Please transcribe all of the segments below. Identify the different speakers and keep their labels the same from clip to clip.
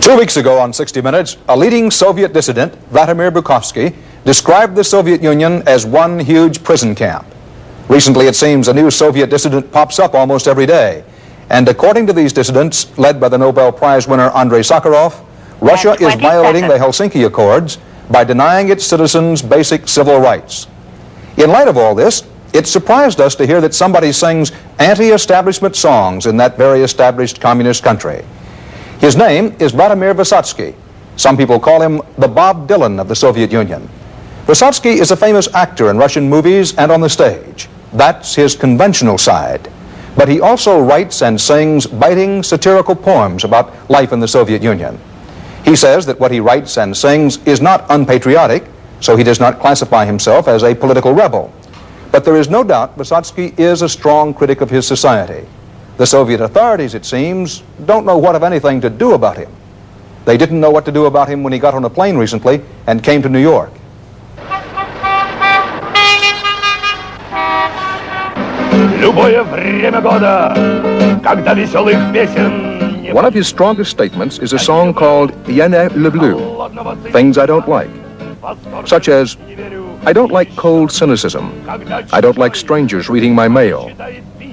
Speaker 1: 2 weeks ago on 60 Minutes, a leading Soviet dissident, Vladimir Vyssotsky, described the Soviet Union as one huge prison camp. Recently, it seems, a new Soviet dissident pops up almost every day. And according to these dissidents, led by the Nobel Prize winner Andrei Sakharov, Russia is violating the Helsinki Accords by denying its citizens basic civil rights. In light of all this, it surprised us to hear that somebody sings anti-establishment songs in that very established communist country. His name is Vladimir Wyssotsky. Some people call him the Bob Dylan of the Soviet Union. Wyssotsky is a famous actor in Russian movies and on the stage. That's his conventional side. But he also writes and sings biting, satirical poems about life in the Soviet Union. He says that what he writes and sings is not unpatriotic, so he does not classify himself as a political rebel. But there is no doubt Wyssotsky is a strong critic of his society. The Soviet authorities, it seems, don't know what, if anything, to do about him. They didn't know what to do about him when he got on a plane recently and came to New York.
Speaker 2: One of his strongest statements is a song called "Я не люблю," things I don't like, such as, I don't like cold cynicism. I don't like strangers reading my mail.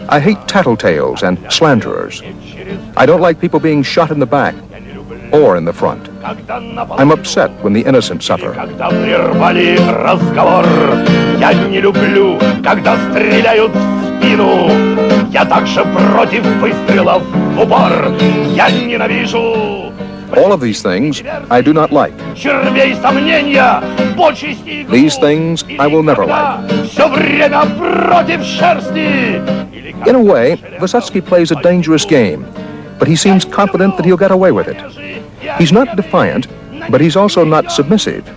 Speaker 2: I hate tattletales and slanderers. I don't like people being shot in the back or in the front. I'm upset when the innocent suffer. All of these things I do not like. These things I will never like. In a way, Wyssotsky plays a dangerous game, but he seems confident that he'll get away with it. He's not defiant, but he's also not submissive.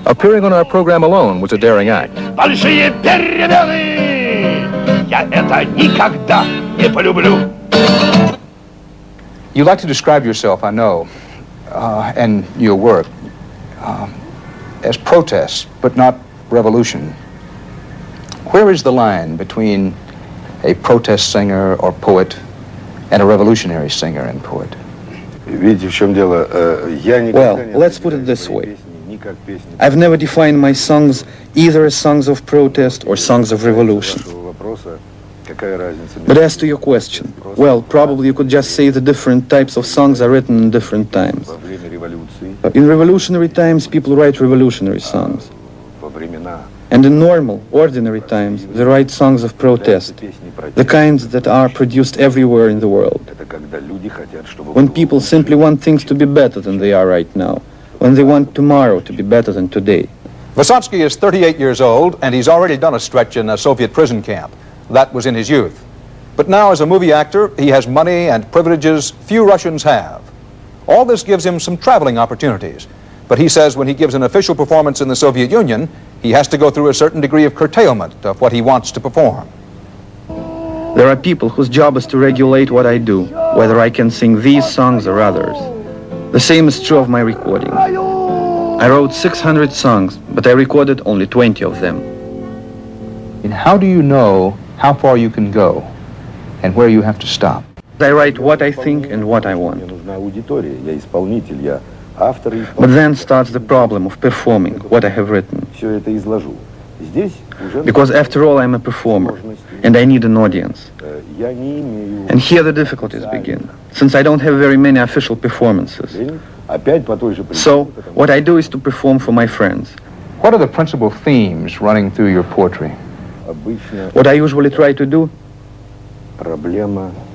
Speaker 2: Appearing on our program alone was a daring act.
Speaker 1: You like to describe yourself, I know, and your work, as protest, but not revolution. Where is the line between a protest singer or poet and a revolutionary singer and poet?
Speaker 3: Well, let's put it this way. I've never defined my songs either as songs of protest or songs of revolution. But as to your question, well, probably you could just say the different types of songs are written in different times. In revolutionary times, people write revolutionary songs. And in normal, ordinary times, they write songs of protest, the kinds that are produced everywhere in the world. When people simply want things to be better than they are right now, when they want tomorrow to be better than today.
Speaker 1: Wyssotsky is 38 years old, and he's already done a stretch in a Soviet prison camp. That was in his youth. But now, as a movie actor, he has money and privileges few Russians have. All this gives him some traveling opportunities. But he says when he gives an official performance in the Soviet Union, he has to go through a certain degree of curtailment of what he wants to perform.
Speaker 3: There are people whose job is to regulate what I do, whether I can sing these songs or others. The same is true of my recording. I wrote 600 songs, but I recorded only 20 of them.
Speaker 1: And how do you know how far you can go and where you have to stop?
Speaker 3: I write what I think and what I want. But then starts the problem of performing what I have written. Because after all, I'm a performer, and I need an audience. And here the difficulties begin, since I don't have very many official performances. So, what I do is to perform for my friends.
Speaker 1: What are the principal themes running through your poetry?
Speaker 3: What I usually try to do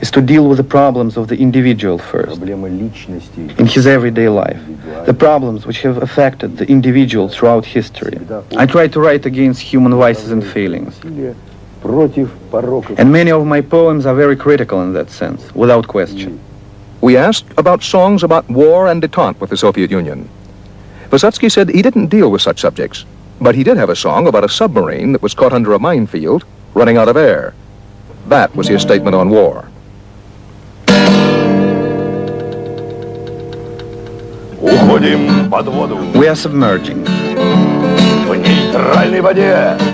Speaker 3: is to deal with the problems of the individual first, in his everyday life, the problems which have affected the individual throughout history. I try to write against human vices and failings. And many of my poems are very critical in that sense, without question.
Speaker 2: We asked about songs about war and détente with the Soviet Union. Wyssotsky said he didn't deal with such subjects, but he did have a song about a submarine that was caught under a minefield, running out of air. That was his statement on war.
Speaker 3: We are submerging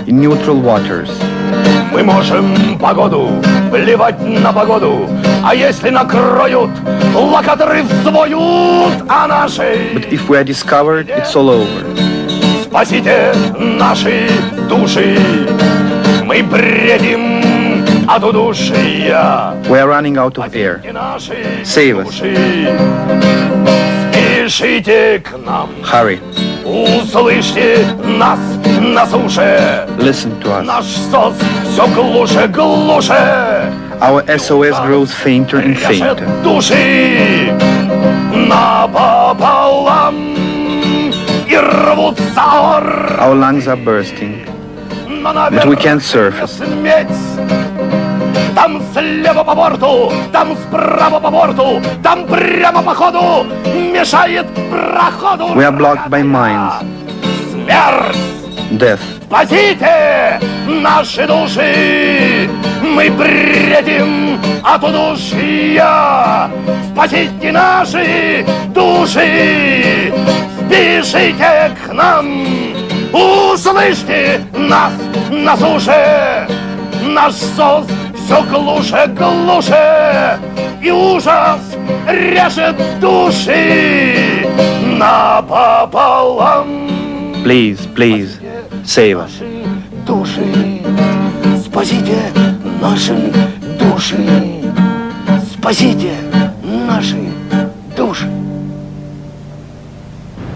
Speaker 3: in neutral waters.
Speaker 4: Мы можем погоду плевать на погоду, А если накроют, локаторы взвоют, а наши...
Speaker 3: But if we are discovered, it's all over.
Speaker 4: Спасите наши души, мы бредим от удушья.
Speaker 3: We are running out of air. Save us.
Speaker 4: Спешите к нам.
Speaker 3: Hurry.
Speaker 4: Услышьте нас на суше.
Speaker 3: Listen to us.
Speaker 4: Наш СОС все глуше, глуше.
Speaker 3: Our SOS grows fainter and fainter.
Speaker 4: Души напополам и рвутся.
Speaker 3: Our lungs are bursting, but we can't surface.
Speaker 4: Там слева по борту, там справа по борту, там прямо по ходу, мешает проходу.
Speaker 3: We are blocked by mines.
Speaker 4: Смерть!
Speaker 3: Death.
Speaker 4: Спасите наши души! Мы бредим от удушья! Спасите наши души! Спешите к нам! Услышьте нас на суше! Наш СОС все глуше, глуше, и ужас режет души напополам.
Speaker 3: Please, please, save us.
Speaker 4: Души, спасите наши души, спасите наши души.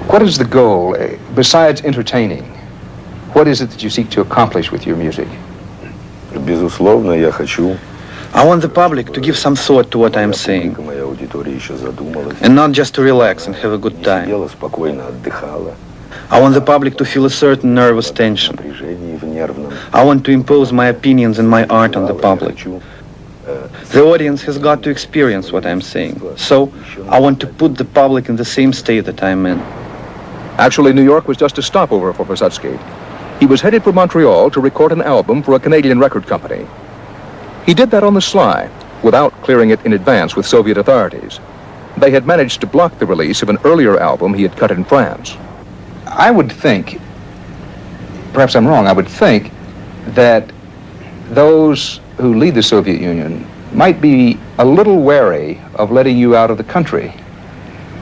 Speaker 1: What is the goal, besides entertaining? What is it that you seek to accomplish with your music?
Speaker 5: Безусловно, я хочу.
Speaker 3: I want the public to give some thought to what I am saying,
Speaker 5: Моя аудитория еще задумалась.
Speaker 3: and not just to relax and have a good time.
Speaker 5: Сидела, спокойно отдыхала.
Speaker 3: I want the public to feel a certain nervous tension.
Speaker 5: Напряжение в нервном.
Speaker 3: I want to impose my opinions and my art on the public. The audience has got to experience what I'm saying, so I want to put the public in the same state that I'm in.
Speaker 2: Actually, New York was just a stopover for Wysocki. He was headed for Montreal to record an album for a Canadian record company. He did that on the sly, without clearing it in advance with Soviet authorities. They had managed to block the release of an earlier album he had cut in France.
Speaker 1: I would think, perhaps I'm wrong, I would think that those who lead the Soviet Union might be a little wary of letting you out of the country.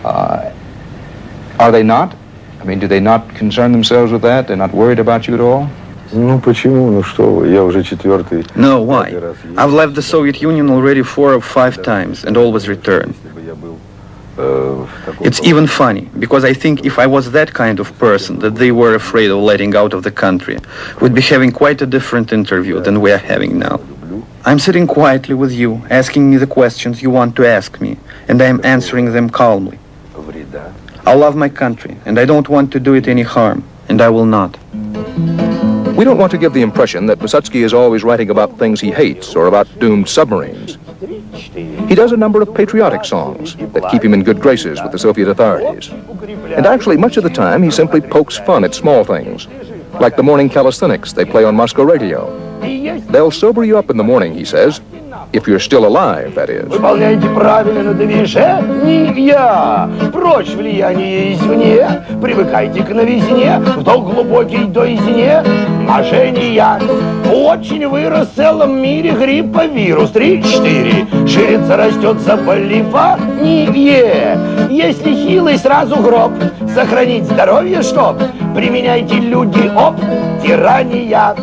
Speaker 1: Are they not? I mean, do they not concern themselves with that? They're not worried about you at all?
Speaker 5: Ну почему? Ну что вы? Я уже четвертый.
Speaker 3: No, why? I've left the Soviet Union already 4 or 5 times and always returned. It's even funny, because I think if I was that kind of person that they were afraid of letting out of the country, we'd be having quite a different interview than we are having now. I'm sitting quietly with you, asking me the questions you want to ask me, and I'm answering them calmly. I love my country, and I don't want to do it any harm, and I will not.
Speaker 2: We don't want to give the impression that Wysocki is always writing about things he hates or about doomed submarines. He does a number of patriotic songs that keep him in good graces with the Soviet authorities. And actually, much of the time, he simply pokes fun at small things, like the morning calisthenics they play on Moscow radio. They'll sober you up in the morning, he says, if you're still alive, that is.
Speaker 4: Выполняйте правильно движения, прочь влияние извне, привыкайте к новизне, вдох глубокий до изне, ношения. Очень вырос в целом мире грипповирус 3-4, ширится, растет заболевание. Если хилый, сразу гроб, сохранить здоровье, чтоб, применяйте люди об тирания.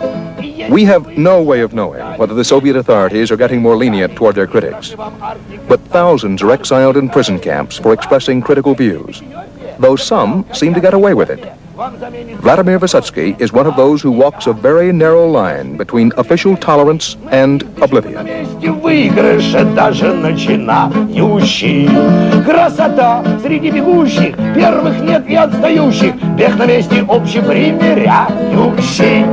Speaker 2: We have no way of knowing whether the Soviet authorities are getting more lenient toward their critics. But thousands are exiled in prison camps for expressing critical views, though some seem to get away with it. Vladimir Wysocki is one of those who walks a very narrow line between official tolerance and oblivion.
Speaker 4: Выигрыша даже начинающий. Красота среди бегущих, первых нет и отстающих. Бег на месте общепримиряющий.